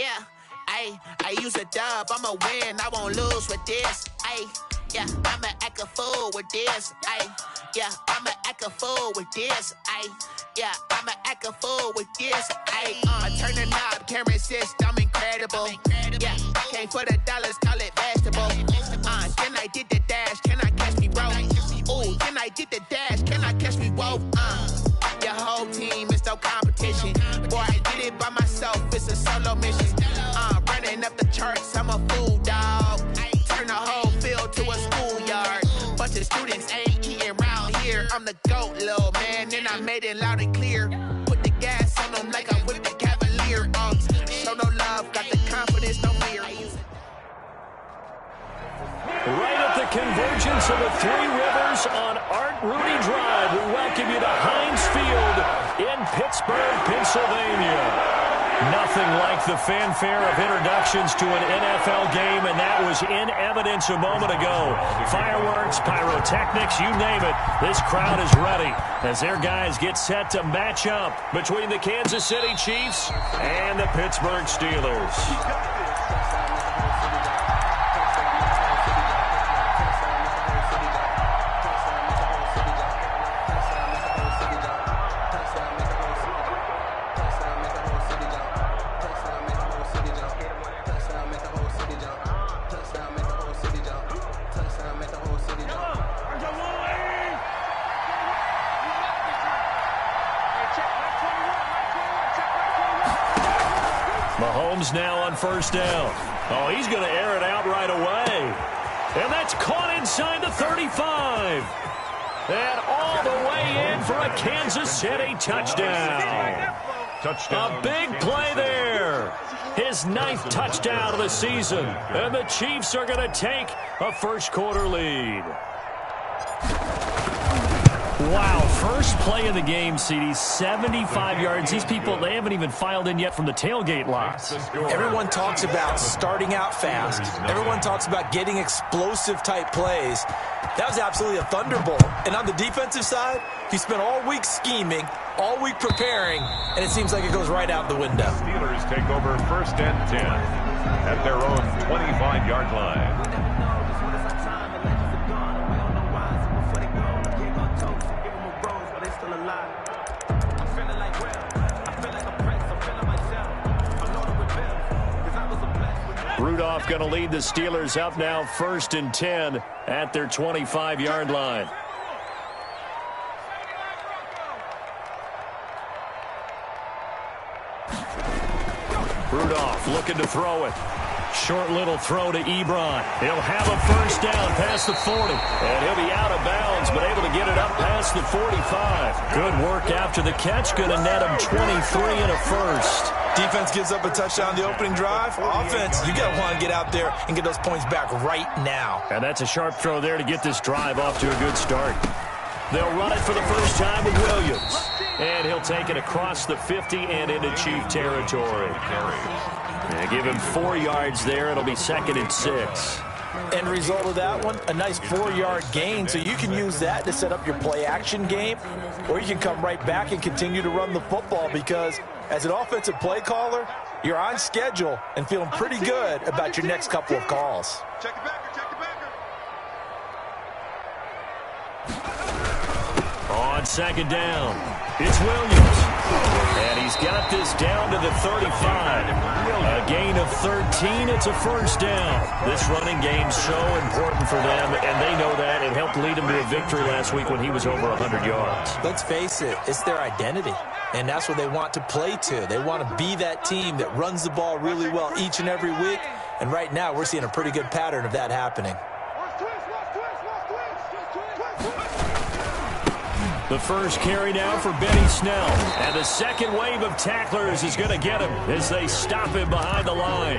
Yeah, I use a dub, I'ma win, I won't lose with this. Yeah, I'ma act a fool with this. Yeah, I'ma act a fool with this. Yeah, I'ma act a fool with this. I turn the knob, camera assist, I'm incredible. Yeah, came for the dollars, call it vegetable. Then I did the dash, can I catch me, bro? Ooh, then I did the dash, can I catch me, whoa? Your whole team is no competition. Boy, I did it by myself, it's a solo mission. Running up the charts, I'm a fool, dog. Turn the whole field to a schoolyard. Bunch of students ain't eating round here. I'm the GOAT, little man, and I made it loud and clear. Put the gas on them like I whipped the Cavalier. Show no love, got the confidence, no fear. Right at the convergence of the Three Rivers on Art Rooney Drive, we welcome you to Heinz Field in Pittsburgh, Pennsylvania. Nothing like the fanfare of introductions to an NFL game, and that was in evidence a moment ago. Fireworks, pyrotechnics, you name it. This crowd is ready as their guys get set to match up between the Kansas City Chiefs and the Pittsburgh Steelers. Mahomes now on first down. Oh, he's going to air it out right away. And that's caught inside the 35. And all the way in for a Kansas City touchdown. A big play there. His 9th touchdown of the season. And the Chiefs are going to take a first-quarter lead. Wow, first play of the game, CD, 75 yards. These people, they haven't even filed in yet from the tailgate lots. Everyone talks about starting out fast. Everyone talks about getting explosive-type plays. That was absolutely a thunderbolt. And on the defensive side, he spent all week scheming, all week preparing, and it seems like it goes right out the window. Steelers take over first and 10 at their own 25-yard line. Rudolph going to lead the Steelers up now first and 10 at their 25-yard line. Rudolph looking to throw it. Short little throw to Ebron. He'll have a first down past the 40. And he'll be out of bounds, but able to get it up past the 45. Good work after the catch. Going to net him 23 and a first. Defense gives up a touchdown the opening drive. Offense, you got to want to get out there and get those points back right now. And that's a sharp throw there to get this drive off to a good start. They'll run it for the first time with Williams. And he'll take it across the 50 and into Chief territory. They give him 4 yards there. It'll be 2nd and 6. End result of that one, a nice 4-yard gain. So you can use that to set up your play-action game, or you can come right back and continue to run the football because as an offensive play caller, you're on schedule and feeling pretty good about your next couple of calls. Check the backer, check the backer. On 2nd down, it's Williams. And he's got this down to the 35. A gain of 13. It's a first down. This running game's so important for them, and they know that. It helped lead him to a victory last week when he was over 100 yards. Let's face it, it's their identity, and that's what they want to play to. They want to be that team that runs the ball really well each and every week, and right now we're seeing a pretty good pattern of that happening. The first carry now for Benny Snell. And the second wave of tacklers is going to get him as they stop him behind the line.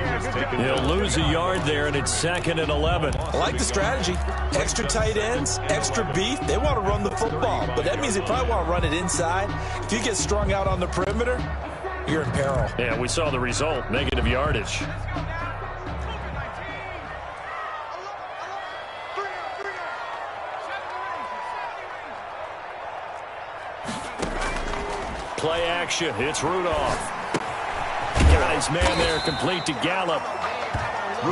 He'll lose a yard there, and it's 2nd and 11. I like the strategy. Extra tight ends, extra beef. They want to run the football, but that means they probably want to run it inside. If you get strung out on the perimeter, you're in peril. Yeah, we saw the result, negative yardage. Play action. It's Rudolph. Got his man there, complete to Gallup.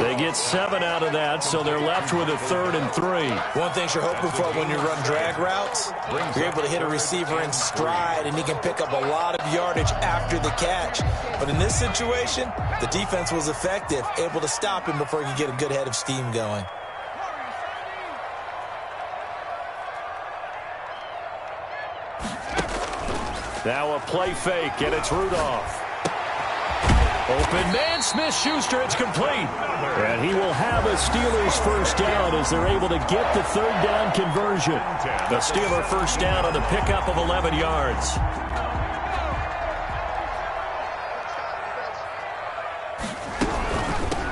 They get 7 out of that, so they're left with a 3rd and 3. One thing you're hoping for when you run drag routes, you're able to hit a receiver in stride, and he can pick up a lot of yardage after the catch. But in this situation, the defense was effective, able to stop him before he could get a good head of steam going. Now a play fake, and it's Rudolph. Open man, Smith-Schuster, it's complete. And he will have a Steelers first down as they're able to get the 3rd down conversion. The Steeler first down on the pickup of 11 yards.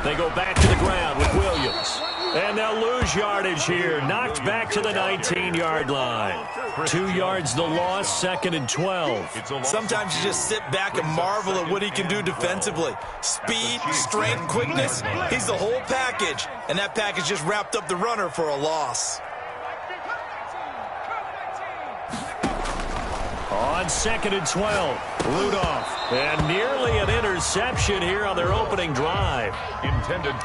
They go back to the ground with Williams. And they'll lose yardage here. Knocked back to the 19-yard line. 2 yards the loss, 2nd and 12. Sometimes you just sit back and marvel at what he can do defensively. Speed, strength, quickness. He's the whole package. And that package just wrapped up the runner for a loss. On 2nd and 12, Rudolph. And nearly an interception here on their opening drive.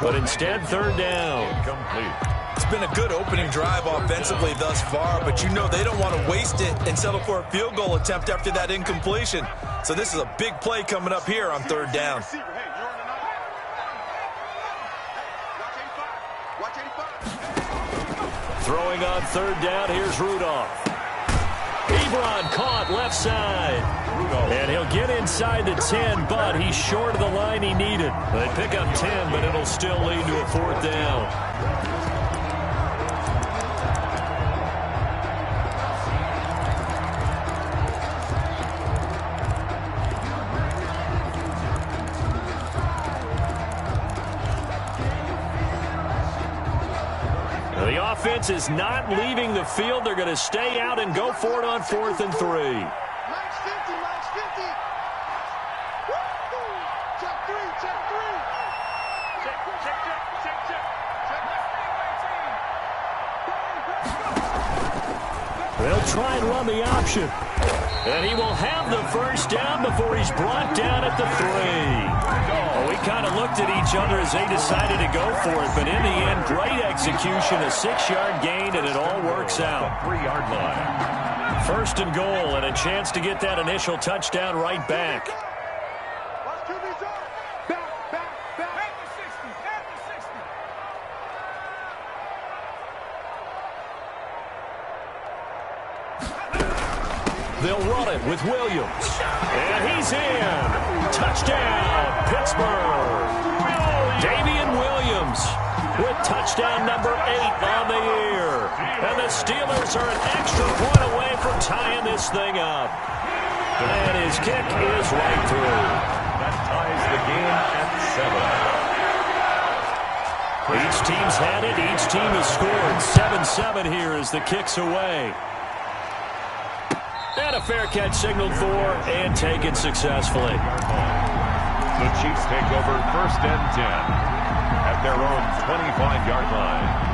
But instead, 3rd down. Complete. It's been a good opening drive offensively thus far, but you know they don't want to waste it and settle for a field goal attempt after that incompletion. So this is a big play coming up here on 3rd down. Throwing on 3rd down, here's Rudolph. Ebron caught left side. And he'll get inside the 10, but he's short of the line he needed. They pick up 10, but it'll still lead to a 4th down. The offense is not leaving the field. They're going to stay out and go for it on 4th and 3. They'll try and run the option. And he will have the first down before he's brought down at the 3. Well, we kind of looked at each other as they decided to go for it, but in the end, great execution, a 6-yard gain, and it all works out. 3-yard line. 1st and goal, and a chance to get that initial touchdown right back. They'll run it with Williams. And he's in. Touchdown, Pittsburgh. Damian Williams with touchdown number 8 on the year. And the Steelers are an extra point away from tying this thing up. And his kick is right through. That ties the game at 7. Each team's had it. Each team has scored. 7-7 here as the kick's away. And a fair catch signaled for and taken successfully. The Chiefs take over 1st and 10 at their own 25-yard line.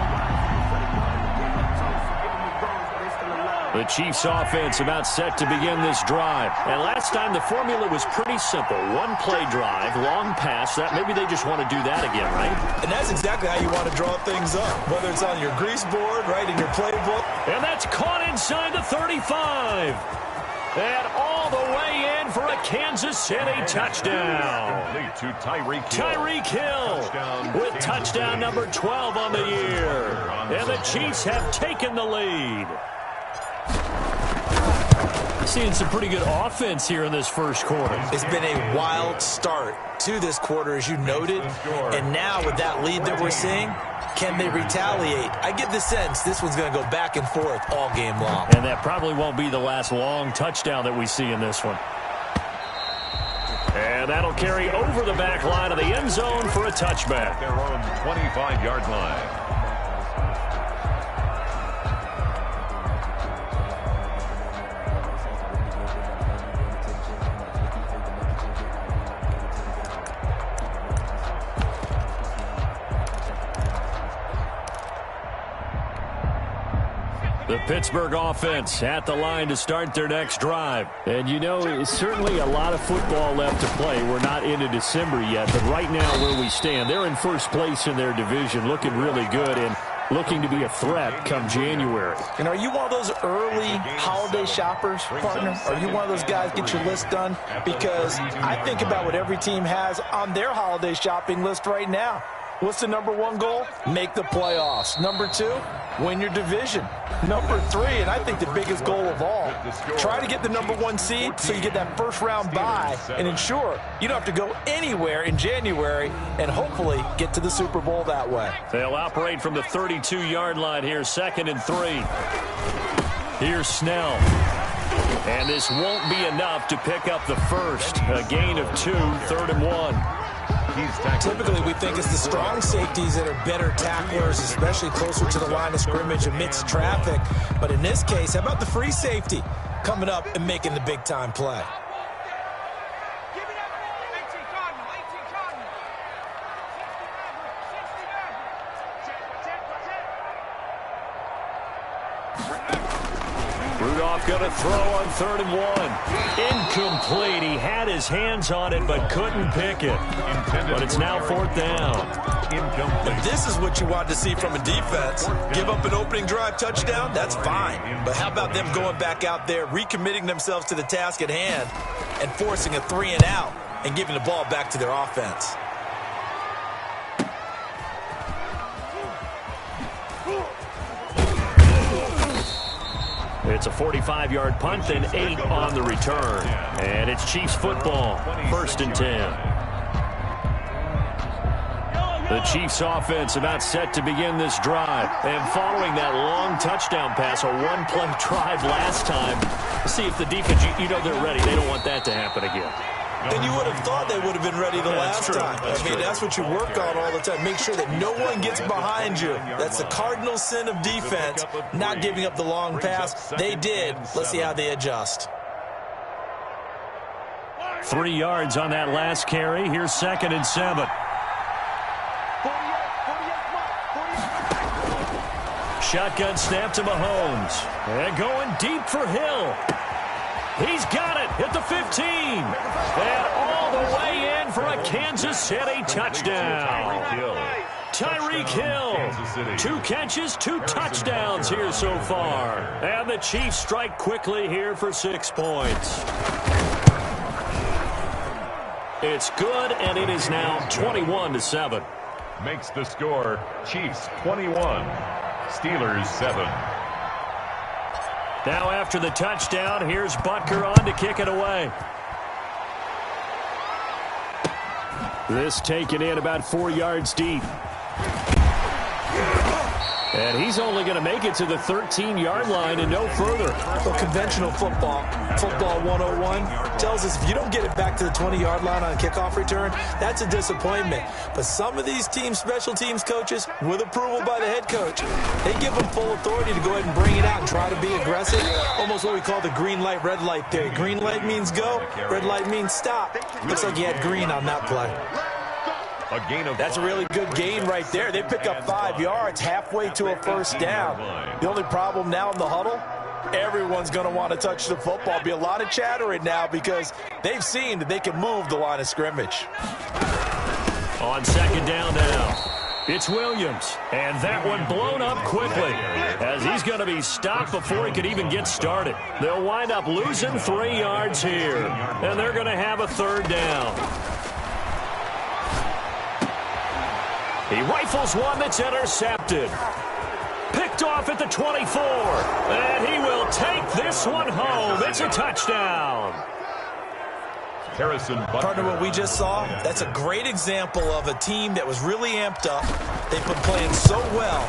The Chiefs offense about set to begin this drive. And last time the formula was pretty simple. 1 play drive, long pass. That maybe they just want to do that again, right? And that's exactly how you want to draw things up. Whether it's on your grease board, right, in your playbook. And that's caught inside the 35. And all the way in for a Kansas City touchdown. Complete to Tyreek Hill. Tyreek Hill with touchdown number 12 on the year. And the Chiefs have taken the lead. Seeing some pretty good offense here in this first quarter. It's been a wild start to this quarter, as you noted. And now with that lead that we're seeing, can they retaliate? I get the sense this one's going to go back and forth all game long. And that probably won't be the last long touchdown that we see in this one. And that'll carry over the back line of the end zone for a touchback. Their own 25-yard line. The Pittsburgh offense at the line to start their next drive. And, you know, it's certainly a lot of football left to play. We're not into December yet, but right now where we stand, they're in first place in their division, looking really good and looking to be a threat come January. And are you one of those early holiday shoppers, partner? Are you one of those guys get your list done? Because I think about what every team has on their holiday shopping list right now. What's the number one goal? Make the playoffs. Number two, win your division. Number three, and I think the biggest goal of all, try to get the number one seed so you get that first round bye and ensure you don't have to go anywhere in January and hopefully get to the Super Bowl that way. They'll operate from the 32-yard line here, 2nd and 3. Here's Snell. And this won't be enough to pick up the first. A gain of 2, 3rd and 1. Typically, we think it's the strong safeties that are better tacklers, especially closer to the line of scrimmage amidst traffic. But in this case, how about the free safety coming up and making the big-time play? Rudolph going to throw on 3rd and 1. Incomplete. He had his hands on it but couldn't pick it. But it's now 4th down. But this is what you want to see from a defense. Give up an opening drive touchdown, that's fine. But how about them going back out there, recommitting themselves to the task at hand, and forcing a 3-and-out and giving the ball back to their offense? It's a 45-yard punt and 8 on the return. And it's Chiefs football, 1st and 10. The Chiefs offense about set to begin this drive. And following that long touchdown pass, a one-play drive last time, see if the defense, you know they're ready. They don't want that to happen again. And you would have thought they would have been ready the last time. That's what you work on all the time. Make sure that no one gets behind you. That's the cardinal sin of defense, not giving up the long pass. They did. Let's see how they adjust. 3 yards on that last carry. Here's 2nd and 7. Shotgun snap to Mahomes. And going deep for Hill. He's got it at the 15. And all the way in for a Kansas City touchdown. Tyreek Hill. 2 catches, 2 touchdowns here so far. And the Chiefs strike quickly here for 6 points. It's good, and it is now 21-7. Makes the score Chiefs 21, Steelers 7. Now after the touchdown, here's Butker on to kick it away. This taken in about 4 yards deep. And he's only going to make it to the 13-yard line and no further. Well, conventional football 101, tells us if you don't get it back to the 20-yard line on a kickoff return, that's a disappointment. But some of these teams, special teams coaches, with approval by the head coach, they give them full authority to go ahead and bring it out and try to be aggressive. Almost what we call the green light, red light theory. Green light means go, red light means stop. Looks like you had green on that play. That's a really good gain right there. They pick up 5 yards halfway to a first down. The only problem now in the huddle, everyone's going to want to touch the football. Be a lot of chattering now because they've seen that they can move the line of scrimmage. On 2nd down now, it's Williams. And that one blown up quickly as he's going to be stopped before he could even get started. They'll wind up losing 3 yards here. And they're going to have a 3rd down. He rifles one that's intercepted. Picked off at the 24. And he will take this one home. It's a touchdown. Partner, what we just saw, that's a great example of a team that was really amped up. They've been playing so well,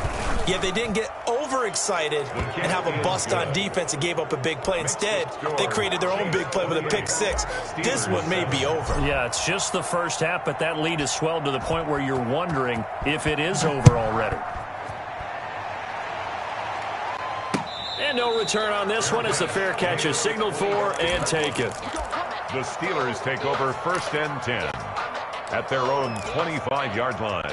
yet they didn't get overexcited and have a bust on defense and gave up a big play. Instead, they created their own big play with a pick 6. This one may be over. Yeah, it's just the first half, but that lead has swelled to the point where you're wondering if it is over already. And no return on this one as the fair catch is signaled for and taken. The Steelers take over 1st and 10 at their own 25-yard line.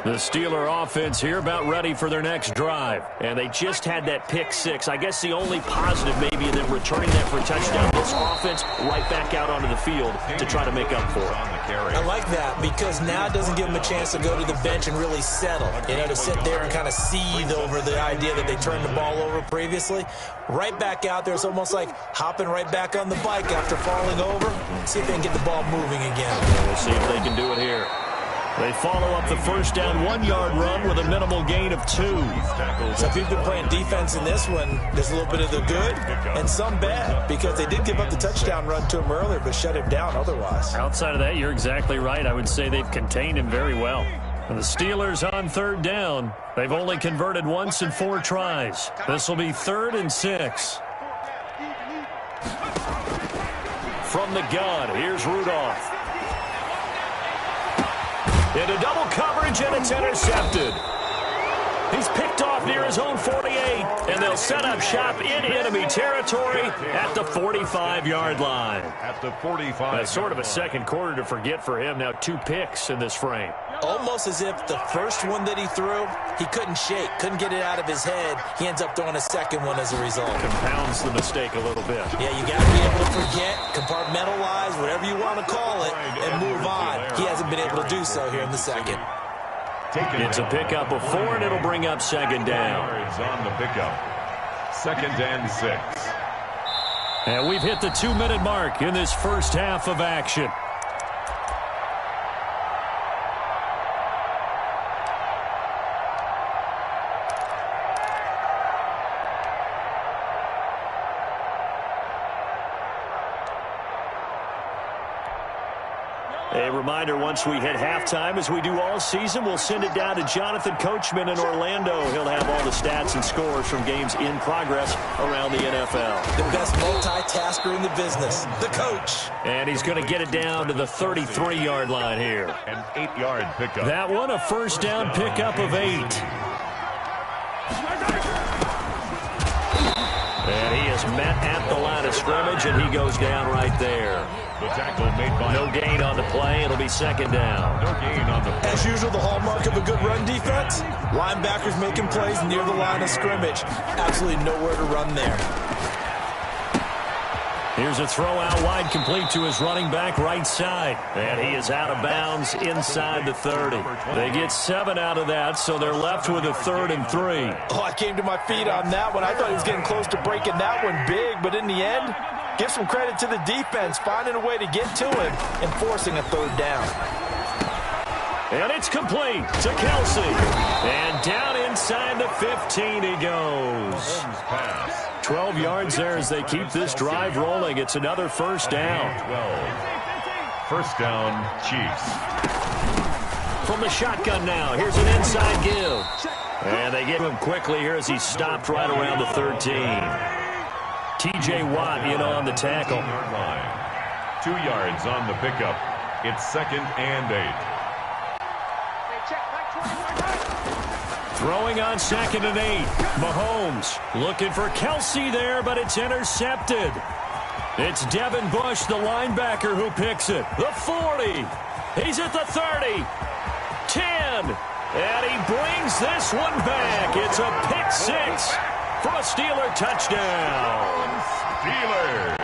The Steeler offense here about ready for their next drive. And they just had that pick six. I guess the only positive maybe in them returning that for a touchdown. This offense right back out onto the field to try to make up for it. I like that because now it doesn't give them a chance to go to the bench and really settle. You know, to sit there and kind of seethe over the idea that they turned the ball over previously. Right back out there. It's almost like hopping right back on the bike after falling over. See if they can get the ball moving again. We'll see if they can do it here. They follow up the first down 1-yard run with a minimal gain of 2. So if you've been playing defense in this one, there's a little bit of the good and some bad because they did give up the touchdown run to him earlier but shut him down otherwise. Outside of that, you're exactly right. I would say they've contained him very well. And the Steelers on third down. They've only converted once in 4 tries. This will be 3rd and 6. From the gun, here's Rudolph. Into double coverage, and it's intercepted. He's picked off near his own 48, and they'll set up shop in enemy territory at the 45-yard line. At the 45. That's sort of a second quarter to forget for him. Now 2 picks in this frame. Almost as if the first one that he threw, he couldn't shake, couldn't get it out of his head. He ends up throwing a second one as a result. Compounds the mistake a little bit. Yeah, you got to be able to forget, compartmentalize, whatever you want to call it, and move on. He hasn't been able to do so here in the second. It's a pickup of 4, and it'll bring up second down. On the pickup. 2nd and 6. And we've hit the 2-minute mark in this first half of action. A reminder, once we hit halftime, as we do all season, we'll send it down to Jonathan Coachman in Orlando. He'll have all the stats and scores from games in progress around the NFL. The best multitasker in the business, the coach. And he's going to get it down to the 33-yard line here. An 8-yard pickup. That one, a first down pickup of 8. And he is met at the line of scrimmage, and he goes down right there. The tackle made by... No gain on the play. It'll be second down. No gain on the play. As usual, the hallmark of a good run defense, linebackers making plays near the line of scrimmage. Absolutely nowhere to run there. Here's a throw out wide, complete to his running back right side. And he is out of bounds inside the 30. They get 7 out of that, so they're left with a 3rd and 3. Oh, I came to my feet on that one. I thought he was getting close to breaking that one big, but in the end, give some credit to the defense, finding a way to get to him and forcing a 3rd down. And it's complete to Kelsey. And down inside the 15 he goes. 12 yards there as they keep this drive rolling. It's another first down. 12. First down, Chiefs. From the shotgun now, here's an inside give. And they get him quickly here as he stopped right around the 13. T.J. Watt in on the tackle. 2 yards on the pickup. It's 2nd and 8. Throwing on 2nd and 8. Mahomes looking for Kelsey there, but it's intercepted. It's Devin Bush, the linebacker, who picks it. The 40. He's at the 30. 10. And he brings this one back. It's a pick 6 for a Steeler touchdown. Steelers.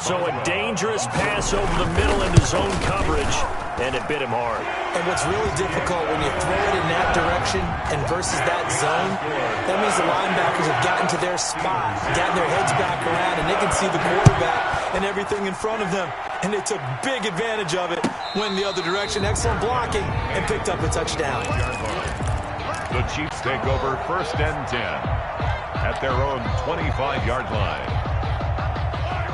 So a dangerous pass over the middle into zone coverage, and it bit him hard. And what's really difficult when you throw it in that direction and versus that zone, that means the linebackers have gotten to their spot, gotten their heads back around, and they can see the quarterback and everything in front of them. And they took big advantage of it, went the other direction, excellent blocking, and picked up a touchdown. The Chiefs take over 1st and 10 at their own 25-yard line.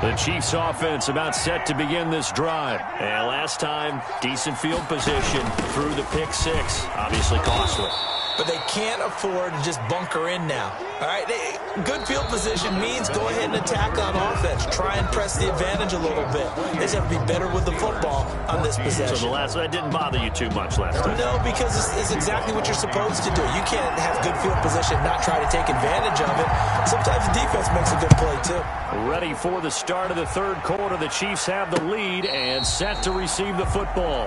The Chiefs offense about set to begin this drive. And last time, decent field position through the pick 6. Obviously costly. But they can't afford to just bunker in now. All right, good field position means go ahead and attack on offense. Try and press the advantage a little bit. They just have to be better with the football on this possession. So that didn't bother you too much last time? No, because it's exactly what you're supposed to do. You can't have good field position, not try to take advantage of it. Sometimes the defense makes a good play, too. Ready for the start of the 3rd quarter. The Chiefs have the lead and set to receive the football.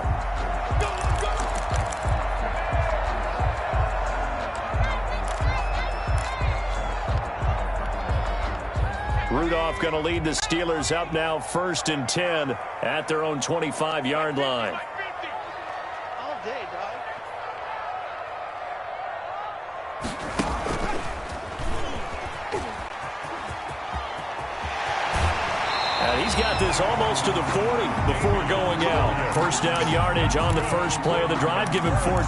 Rudolph going to lead the Steelers up now 1st and 10 at their own 25-yard line. And he's got this almost to the 40 before going out. First down yardage on the first play of the drive. Give him 14.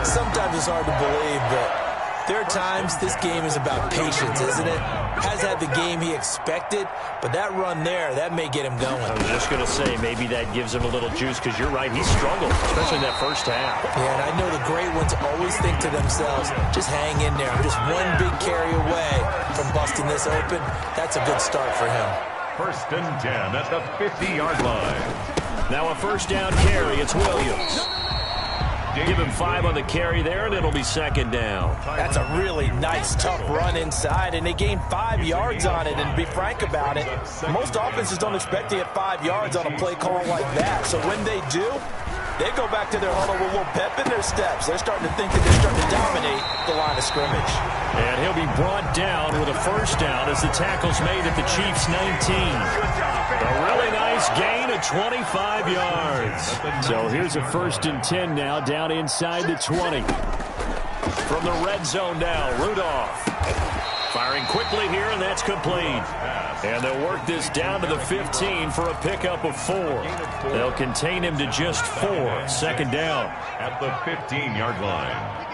Sometimes it's hard to believe, but there are times this game is about patience, isn't it? Has had the game he expected, but that run there, that may get him going. I was just going to say, maybe that gives him a little juice, because you're right, he struggled, especially in that first half. Yeah, and I know the great ones always think to themselves, just hang in there. I'm just one big carry away from busting this open. That's a good start for him. 1st and 10 at the 50-yard line. Now a first down carry. It's Williams. Give him 5 on the carry there, and it'll be 2nd down. That's a really nice, tough run inside, and they gained 5 yards on it. And to be frank about it, most offenses don't expect to get 5 yards on a play call like that. So when they do, they go back to their huddle with a little pep in their steps. They're starting to think that they're starting to dominate the line of scrimmage. And he'll be brought down with a first down as the tackle's made at the Chiefs' 19. A really nice gain of 25 yards. So here's a 1st and 10 now, down inside the 20. From the red zone now, Rudolph. Firing quickly here, and that's complete. And they'll work this down to the 15 for a pickup of 4. They'll contain him to just 4. 2nd down. At the 15-yard line.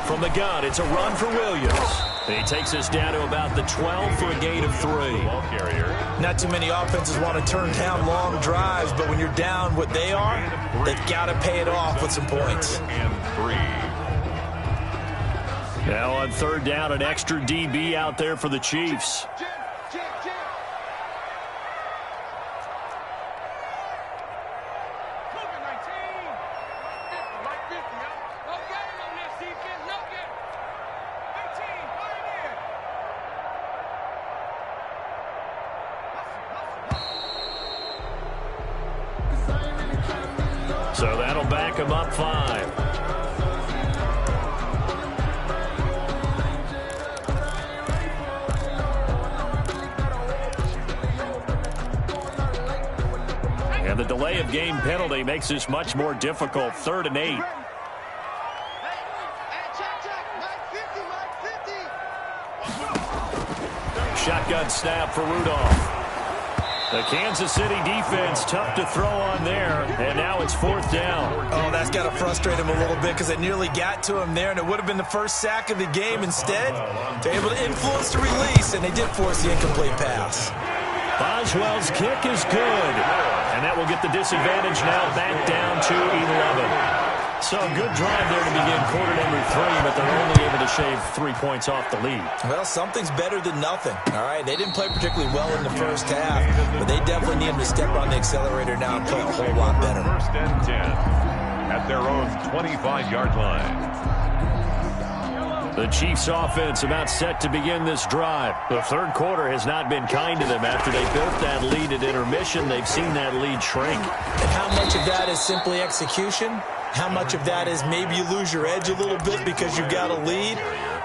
From the gun, it's a run for Williams. And he takes us down to about the 12 for a gain of 3. Not too many offenses want to turn down long drives, but when you're down what they are, they've got to pay it off with some points. And 3. Now on 3rd down, an extra DB out there for the Chiefs. So that'll back him up 5. And the delay of game penalty makes this much more difficult. 3rd and 8. Shotgun snap for Rudolph. The Kansas City defense tough to throw on there, and now it's 4th down. Oh, that's got to frustrate him a little bit because it nearly got to him there, and it would have been the first sack of the game. Instead, they're able to influence the release, and they did force the incomplete pass. Boswell's kick is good, and that will get the disadvantage now back down to 11. So a good drive there to begin quarter number 3, but they're only able to shave 3 points off the lead. Well, something's better than nothing, all right? They didn't play particularly well in the first half, but they definitely need them to step on the accelerator now and play a whole lot better. 1st and 10 at their own 25-yard line. The Chiefs offense about set to begin this drive. The 3rd quarter has not been kind to them. After they built that lead at intermission, they've seen that lead shrink. And how much of that is simply execution? How much of that is maybe you lose your edge a little bit because you've got a lead?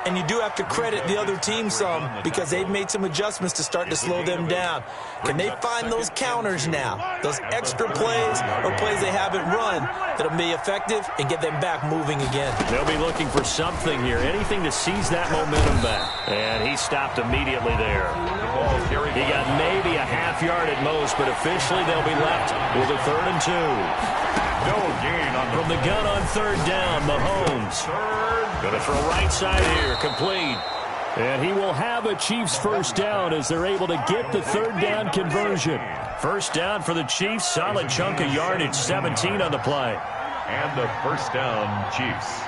And you do have to credit the other team some because they've made some adjustments to start to slow them down. Can they find those counters now, those extra plays or plays they haven't run that'll be effective and get them back moving again? They'll be looking for something here, anything to seize that momentum back. And he stopped immediately there. He got maybe a half yard at most, but officially they'll be left with a 3rd and 2. No gain on from the gun on 3rd down. Mahomes going to throw right side here, complete. And he will have a Chiefs first down as they're able to get the 3rd down conversion. First down for the Chiefs, solid chunk of yardage, 17 on the play. And the first down, Chiefs.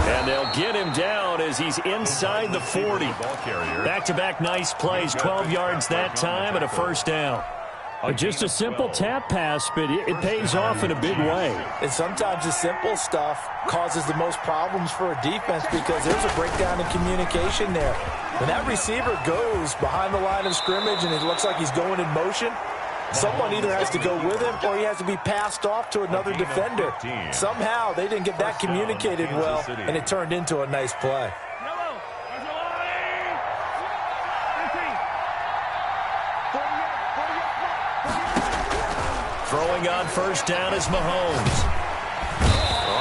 And they'll get him down as he's inside the 40. Back-to-back nice plays, 12 yards that time and a first down. Just a simple tap pass, but it pays off in a big way. And sometimes the simple stuff causes the most problems for a defense because there's a breakdown in communication there. When that receiver goes behind the line of scrimmage and it looks like he's going in motion, Someone either has to go with him or he has to be passed off to another defender. Somehow they didn't get that communicated well, and it turned into a nice play. Throwing on first down is Mahomes.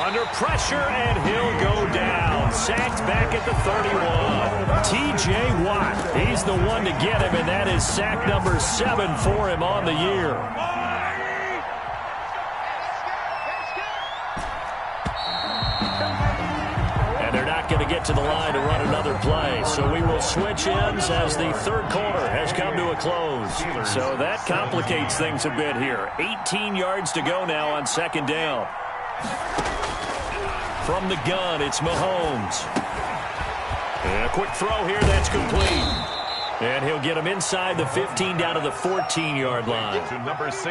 Under pressure, and he'll go down. Sacked back at the 31. T.J. Watt, he's the one to get him, and that is sack number 7 for him on the year. And they're not going to get to the line to run another play, so we will switch ends as the third quarter has come to a close. So that complicates things a bit here. 18 yards to go now on second down. From the gun, it's Mahomes. And a quick throw here, that's complete. And he'll get him inside the 15 down to the 14-yard line.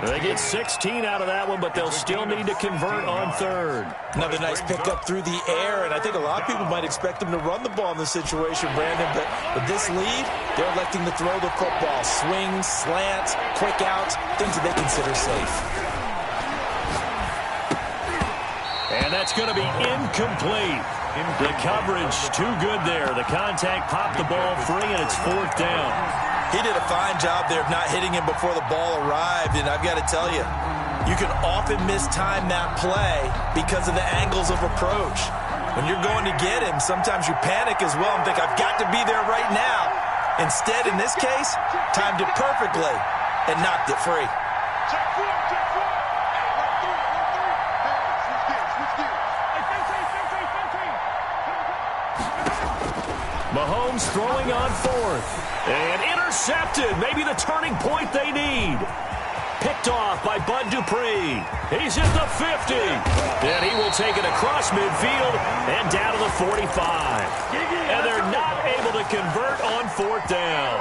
They get 16 out of that one, but they'll still need to convert on third. Another nice pickup through the air, and I think a lot of people might expect them to run the ball in this situation, Brandon, but with this lead, they're electing to throw the football. Swings, slants, quick outs, things that they consider safe. And that's going to be incomplete. The coverage too good there. The contact popped the ball free, and it's fourth down. He did a fine job there of not hitting him before the ball arrived, and I've got to tell you, you can often mistime that play because of the angles of approach. When you're going to get him, sometimes you panic as well and think, I've got to be there right now. Instead, in this case, timed it perfectly and knocked it free. Mahomes throwing on fourth. And intercepted. Maybe the turning point they need. Picked off by Bud Dupree. He's at the 50. And he will take it across midfield and down to the 45. And they're not able to convert on fourth down.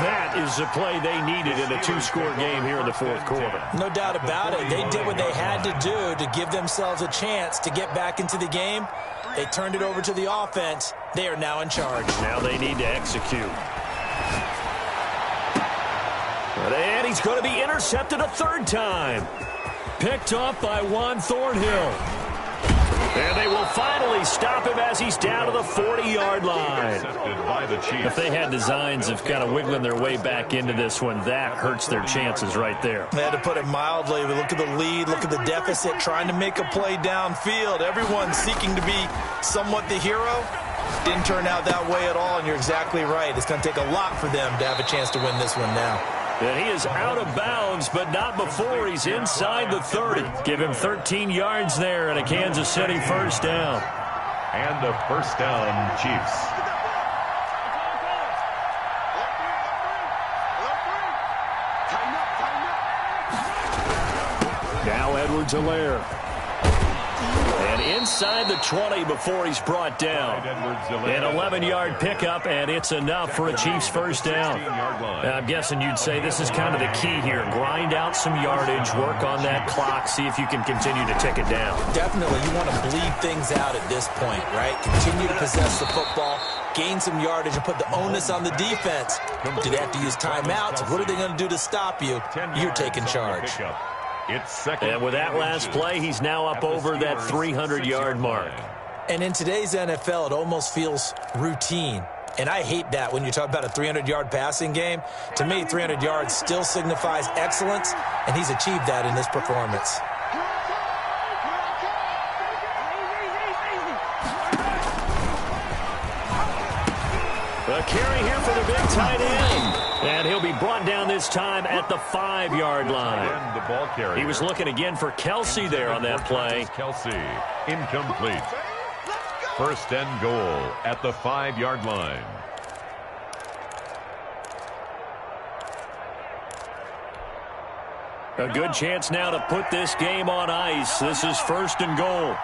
That is the play they needed in a two-score game here in the fourth quarter. No doubt about it. They did what they had to do to give themselves a chance to get back into the game. They turned it over to the offense. They are now in charge. Now they need to execute. And he's going to be intercepted a third time. Picked off by Juan Thornhill. And they will finally stop him as he's down to the 40-yard line. If they had designs of kind of wiggling their way back into this one, that hurts their chances right there. They had to put it mildly. We look at the lead, look at the deficit, trying to make a play downfield. Everyone seeking to be somewhat the hero. Didn't turn out that way at all, and you're exactly right. It's going to take a lot for them to have a chance to win this one now. And he is out of bounds, but not before he's inside the 30. Give him 13 yards there and a Kansas City first down. And a first down, Chiefs. Now Edwards-Helaire. And inside the 20 before he's brought down. An 11-yard pickup, and it's enough for a Chiefs first down. I'm guessing you'd say this is kind of the key here. Grind out some yardage, work on that clock, see if you can continue to tick it down. Definitely, you want to bleed things out at this point, right? Continue to possess the football, gain some yardage, and put the onus on the defense. Do they have to use timeouts? What are they going to do to stop you? You're taking charge. It's second. And with that last play, he's now up over that 300-yard mark. And in today's NFL, it almost feels routine. And I hate that when you talk about a 300-yard passing game. To me, 300 yards still signifies excellence, and he's achieved that in this performance. A carry here for the big tight end. And he'll be brought down this time at the 5-yard line. He was looking again for Kelsey there on that play. Kelsey, incomplete. First and goal at the 5-yard line. A good chance now to put this game on ice. This is first and goal.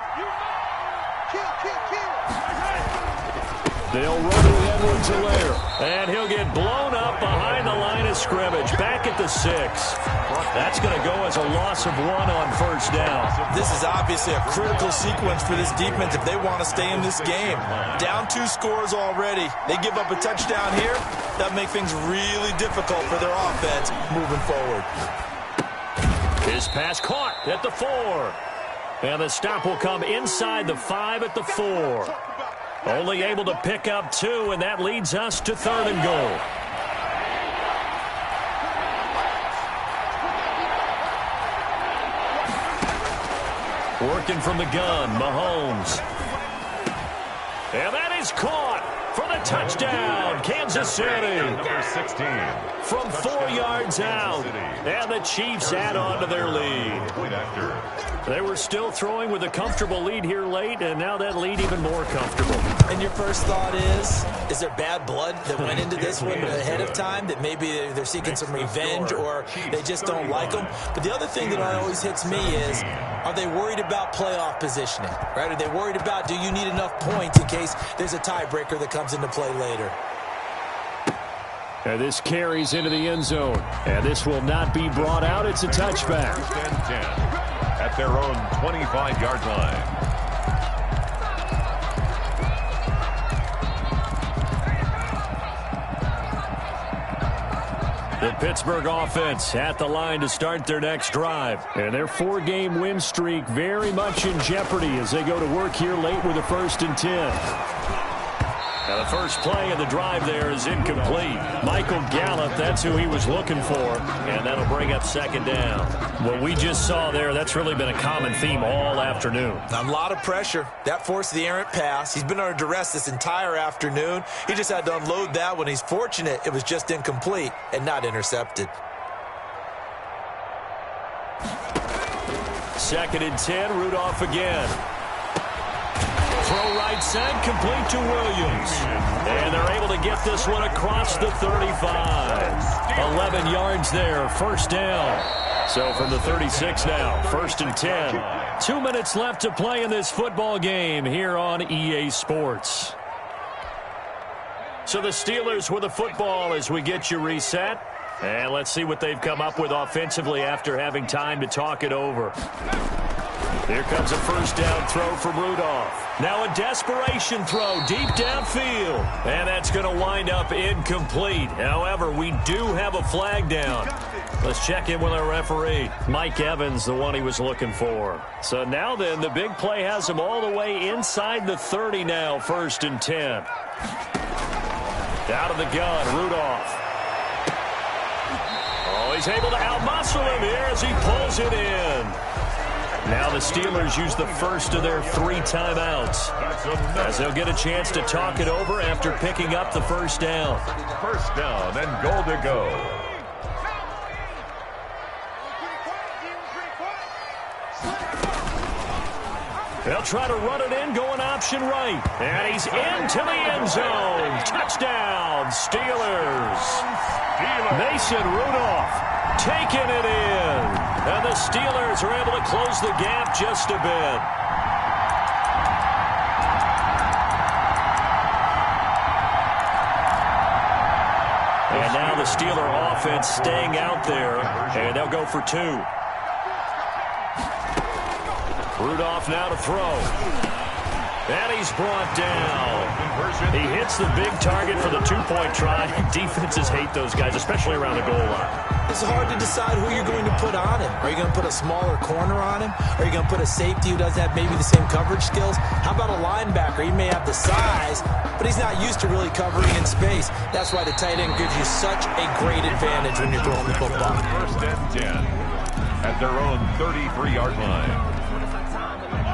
They'll run with Edwards-Helaire. And he'll get blown up behind the line of scrimmage. Back at the 6. That's going to go as a loss of 1 on first down. This is obviously a critical sequence for this defense if they want to stay in this game. Down 2 scores already. They give up a touchdown here. That makes things really difficult for their offense moving forward. His pass caught at the 4. And the stop will come inside the 5 at the 4. Only able to pick up 2, and that leads us to 3rd and goal. Working from the gun, Mahomes. And that is caught for the touchdown, Kansas City. Number 16. From 4 yards out. And the Chiefs add on to their lead. They were still throwing with a comfortable lead here late, and now that lead even more comfortable. And your first thought is there bad blood that went into this one ahead of time, that maybe they're seeking some revenge or they just don't like them? But the other thing that always hits me is, are they worried about playoff positioning, right? Are they worried about, do you need enough points in case there's a tiebreaker that comes into play later? And this carries into the end zone. And this will not be brought out. It's a touchback. 1st and 10 at their own 25-yard line. The Pittsburgh offense at the line to start their next drive. And their 4-game win streak very much in jeopardy as they go to work here late with a 1st and 10. Now the first play of the drive there is incomplete. Michael Gallup, that's who he was looking for, and that'll bring up 2nd down. What we just saw there, that's really been a common theme all afternoon. A lot of pressure. That forced the errant pass. He's been under duress this entire afternoon. He just had to unload that one. He's fortunate it was just incomplete and not intercepted. 2nd and 10, Rudolph again. Throw right side, complete to Williams. And they're able to get this one across the 35. 11 yards there, 1st down. So from the 36 now, 1st and 10. 2 minutes left to play in this football game here on EA Sports. So the Steelers with the football as we get you reset. And let's see what they've come up with offensively after having time to talk it over. Here comes a 1st down throw from Rudolph. Now a desperation throw deep downfield. And that's going to wind up incomplete. However, we do have a flag down. Let's check in with our referee. Mike Evans, the one he was looking for. So now then, the big play has him all the way inside the 30 now, 1st and 10. Out of the gun, Rudolph. Oh, he's able to outmuscle him here as he pulls it in. Now the Steelers use the first of their 3 timeouts as they'll get a chance to talk it over after picking up the 1st down. 1st down and goal to go. They'll try to run it in, going option right. And he's into the end zone. Touchdown, Steelers. Mason Rudolph taking it in. And the Steelers are able to close the gap just a bit. And now the Steeler offense staying out there, and they'll go for 2. Rudolph now to throw. And he's brought down. He hits the big target for the 2-point try. Defenses hate those guys, especially around the goal line. It's hard to decide who you're going to put on him. Are you going to put a smaller corner on him? Are you going to put a safety who doesn't have maybe the same coverage skills? How about a linebacker? He may have the size, but he's not used to really covering in space. That's why the tight end gives you such a great advantage when you're throwing the football. 1st and 10 at their own 33-yard line.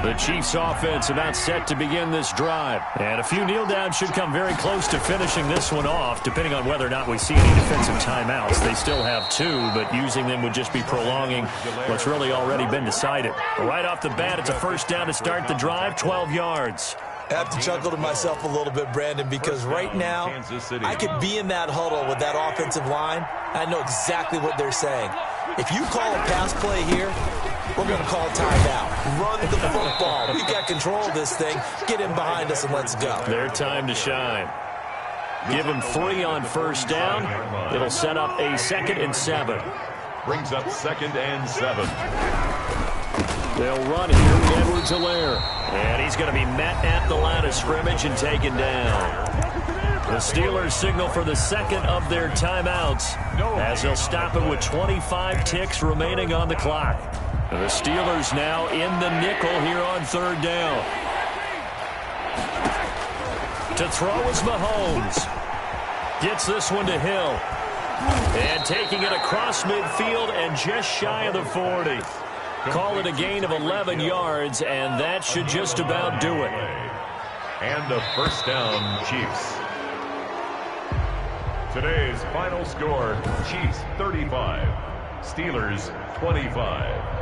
The Chiefs offense about set to begin this drive. And a few kneel downs should come very close to finishing this one off, depending on whether or not we see any defensive timeouts. They still have 2, but using them would just be prolonging what's really already been decided. Right off the bat, it's a 1st down to start the drive, 12 yards. I have to chuckle to myself a little bit, Brandon, because right now I could be in that huddle with that offensive line. I know exactly what they're saying. If you call a pass play here, we're going to call timeout. Run the football. We've got control of this thing. Get in behind us and let's go. Their time to shine. Give them 3 on 1st down. It'll set up a 2nd and 7. Brings up 2nd and 7. They'll run here. Edwards-Helaire. And he's going to be met at the line of scrimmage and taken down. The Steelers signal for the 2nd of their timeouts as they'll stop it with 25 ticks remaining on the clock. The Steelers now in the nickel here on third down. To throw is Mahomes. Gets this one to Hill. And taking it across midfield and just shy of the 40. Call it a gain of 11 yards, and that should just about do it. And a first down, Chiefs. Today's final score, Chiefs 35, Steelers 25.